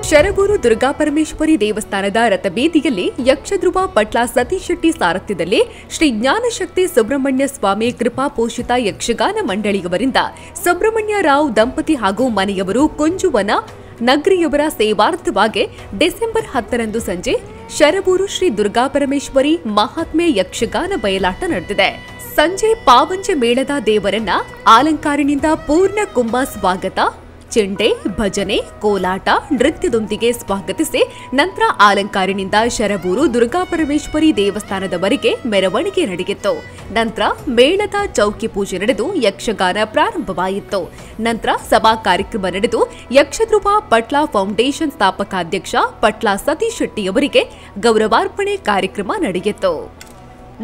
ಶರಬೂರು ದುರ್ಗಾಪರಮೇಶ್ವರಿ ದೇವಸ್ಥಾನದ ರಥಬೀದಿಯಲ್ಲಿ ಯಕ್ಷಧ್ರುವ ಪಟ್ಲ ಸತೀಶ್ ಶೆಟ್ಟಿ ಸಾರಥ್ಯದಲ್ಲಿ ಶ್ರೀ ಜ್ಞಾನಶಕ್ತಿ ಸುಬ್ರಹ್ಮಣ್ಯ ಸ್ವಾಮಿ ಕೃಪಾಪೋಷಿತ ಯಕ್ಷಗಾನ ಮಂಡಳಿಯವರಿಂದ ಸುಬ್ರಹ್ಮಣ್ಯ ರಾವ್ ದಂಪತಿ ಹಾಗೂ ಮನೆಯವರು ಕುಂಜುವನ ನಗರಿಯವರ ಸೇವಾರ್ಥವಾಗಿ ಡಿಸೆಂಬರ್ 10ರಂದು ಸಂಜೆ ಶರಬೂರು ಶ್ರೀ ದುರ್ಗಾಪರಮೇಶ್ವರಿ ಮಹಾತ್ಮೆ ಯಕ್ಷಗಾನ ಬಯಲಾಟ ನಡೆದಿದೆ. ಸಂಜೆ ಪಾವಂಜೆ ಮೇಳದ ದೇವರನ್ನ ಅಲಂಕಾರನಿಂದ ಪೂರ್ಣ ಕುಂಭ ಸ್ವಾಗತ, ಚೆಂಡೆ, ಭಜನೆ, ಕೋಲಾಟ, ನೃತ್ಯದೊಂದಿಗೆ ಸ್ವಾಗತಿಸಿ ನಂತರ ಅಲಂಕಾರನಿಂದ ಶರಬೂರು ದುರ್ಗಾಪರಮೇಶ್ವರಿ ದೇವಸ್ಥಾನದವರೆಗೆ ಮೆರವಣಿಗೆ ನಡೆಯಿತು. ನಂತರ ಮೇಳದ ಚೌಕಿ ಪೂಜೆ ನಡೆದು ಯಕ್ಷಗಾನ ಪ್ರಾರಂಭವಾಯಿತು. ನಂತರ ಸಭಾ ಕಾರ್ಯಕ್ರಮ ನಡೆದು ಯಕ್ಷಧ್ರುವ ಪಟ್ಲ ಫೌಂಡೇಶನ್ ಸ್ಥಾಪಕಾಧ್ಯಕ್ಷ ಪಟ್ಲ ಸತೀಶ್ ಶೆಟ್ಟಿಯವರಿಗೆ ಗೌರವಾರ್ಪಣೆ ಕಾರ್ಯಕ್ರಮ ನಡೆಯಿತು.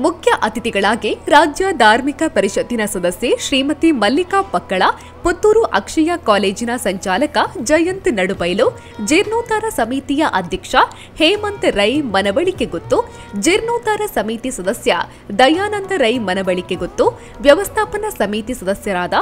ಮುಖ್ಯ ಅತಿಥಿಗಳಾಗಿ ರಾಜ್ಯ ಧಾರ್ಮಿಕ ಪರಿಷತ್ತಿನ ಸದಸ್ಯೆ ಶ್ರೀಮತಿ ಮಲ್ಲಿಕಾ ಪಕ್ಕಳ, ಪುತ್ತೂರು ಅಕ್ಷಯ ಕಾಲೇಜಿನ ಸಂಚಾಲಕ ಜಯಂತ್ ನಡುಬೈಲು, ಜೀರ್ಣೋದ್ಧಾರ ಸಮಿತಿಯ ಅಧ್ಯಕ್ಷ ಹೇಮಂತ್ ರೈ ಮನವಳಿಕೆ ಗೊತ್ತು, ಜೀರ್ಣೋದ್ಧಾರ ಸಮಿತಿ ಸದಸ್ಯ ದಯಾನಂದ ರೈ ಮನವಳಿಕೆ ಗೊತ್ತು, ವ್ಯವಸ್ಥಾಪನಾ ಸಮಿತಿ ಸದಸ್ಯರಾದ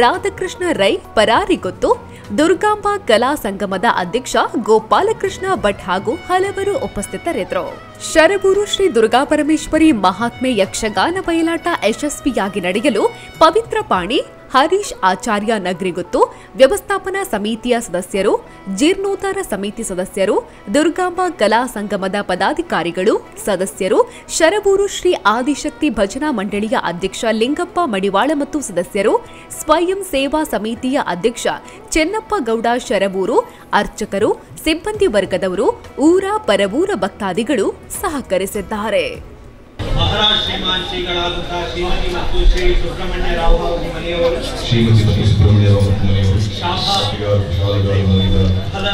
ರಾಧಾಕೃಷ್ಣ ರೈ ಪರಾರಿ ಗೊತ್ತು, ದುರ್ಗಾಂಬಾ ಕಲಾ ಸಂಗಮದ ಅಧ್ಯಕ್ಷ ಗೋಪಾಲಕೃಷ್ಣ ಭಟ್ ಹಾಗೂ ಹಲವರು ಉಪಸ್ಥಿತರಿದ್ದರು. ಶರಬೂರು ಶ್ರೀ ದುರ್ಗಾಪರಮೇಶ್ವರಿ ಮಹಾತ್ಮೆ ಯಕ್ಷಗಾನ ಬಯಲಾಟ ಯಶಸ್ವಿಯಾಗಿ ನಡೆಯಲು ಪವಿತ್ರ ಪಾಣಿ, ಹರೀಶ್ ಆಚಾರ್ಯ ನಗರಿಗೊತ್ತು, ವ್ಯವಸ್ಥಾಪನಾ ಸಮಿತಿಯ ಸದಸ್ಯರು, ಜೀರ್ಣೋದ್ಧಾರ ಸಮಿತಿ ಸದಸ್ಯರು, ದುರ್ಗಾಂಬಾ ಕಲಾ ಸಂಗಮದ ಪದಾಧಿಕಾರಿಗಳು, ಸದಸ್ಯರು, ಶರಬೂರು ಶ್ರೀ ಆದಿಶಕ್ತಿ ಭಜನಾ ಮಂಡಳಿಯ ಅಧ್ಯಕ್ಷ ಲಿಂಗಪ್ಪ ಮಡಿವಾಳ ಮತ್ತು ಸದಸ್ಯರು, ಸ್ವಯಂ ಸೇವಾ ಸಮಿತಿಯ ಅಧ್ಯಕ್ಷ ಚೆನ್ನಪ್ಪ ಗೌಡ ಶರಬೂರು, ಅರ್ಚಕರು, ಸಿಬ್ಬಂದಿ ವರ್ಗದವರು, ಊರ ಪರವೂರ ಭಕ್ತಾದಿಗಳು ಸಹಕರಿಸಿದ್ದಾರೆ. ಮಹಾರಾಜ್ ಶ್ರೀಮಾನ್ ಶ್ರೀಗಳಾದಂತಹ ಶ್ರೀಮತಿ ಮತ್ತು ಶ್ರೀ ಸುಬ್ರಹ್ಮಣ್ಯ ರಾವ್ ಹಾಗೂ ಮನೆಯವರು, ಶ್ರೀಮತಿ ಮತ್ತು ಸುಬ್ರಹ್ಮಣ್ಯ ರಾವ್ ಮತ್ತು ಮನೆಯವರು ಫಲ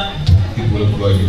ಮೂಲಕವಾಗಿ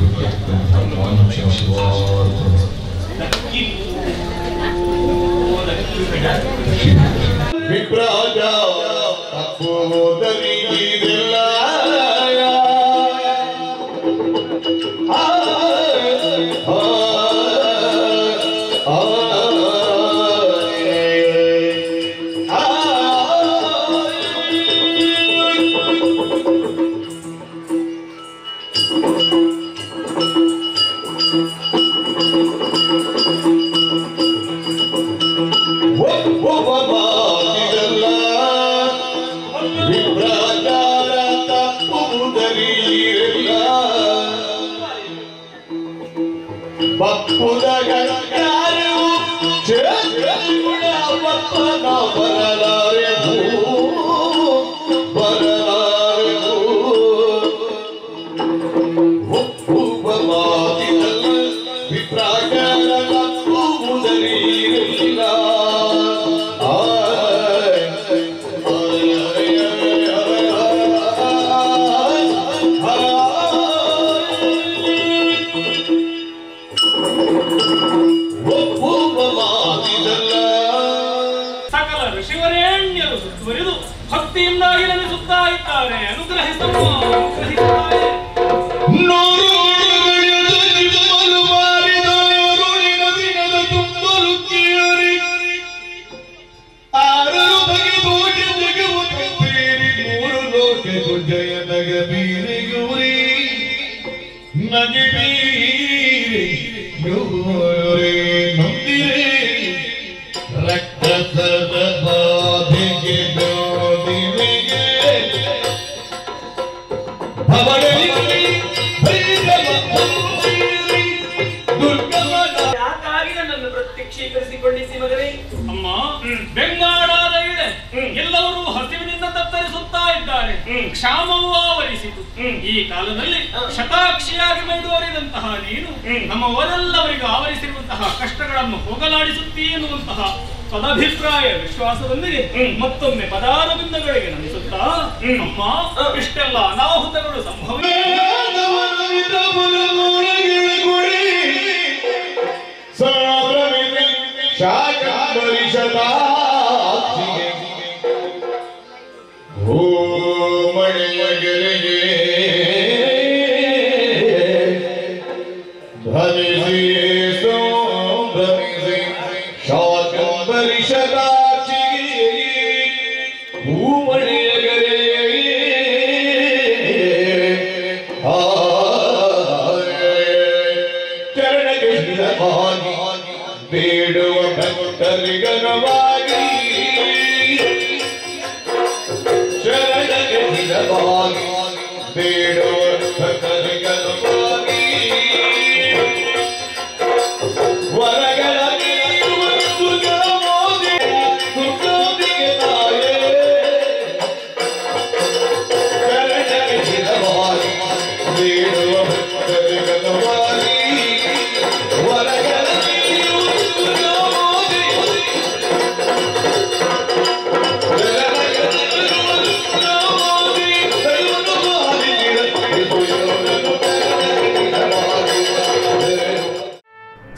ಭಕ್ತಿಯಿಂದಾಗಿ ನಮಿಸುತ್ತಾ ಇದ್ದಾರೆ. ಅನುಗ್ರಹಿಸಲು ಪ್ರತ್ಯಕ್ಷೀಕರಿಸಿಕೊಂಡಿಸಿ ಮಗನೇ. ಅಮ್ಮ, ಬೆಂಗಾಡಾದ ಇಡೆ ಎಲ್ಲರೂ ಹಸಿವಿನಿಂದ ತತ್ತರಿಸುತ್ತಾ ಇದ್ದಾರೆ. ಕ್ಷಾಮವೂ ಆವರಿಸಿತು. ಈ ಕಾಲದಲ್ಲಿ ಶತಾಕ್ಷಿಯಾಗಿ ಮೈದೋರಿದಂತಹ ನೀನು ನಮ್ಮವರೆಲ್ಲವರಿಗೂ ಆವರಿಸಿರುವಂತಹ ಕಷ್ಟಗಳನ್ನು ಹೋಗಲಾಡಿಸುತ್ತೀ ಎನ್ನುವಂತಹ ಪದಾಭಿಪ್ರಾಯ ವಿಶ್ವಾಸದೊಂದಿಗೆ ಮತ್ತೊಮ್ಮೆ ಪದಾರವಿಂದಗಳಿಗೆ ನಮಿಸುತ್ತಾ, ಅಮ್ಮ, ಇಷ್ಟೆಲ್ಲ ಅನಾಹುತಗಳು ಸಂಭವಿಸಿದ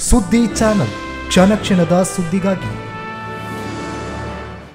ಸುದ್ದಿ ಚಾನಲ್ ಕ್ಷಣ ಕ್ಷಣದ ಸುದ್ದಿಗಾಗಿ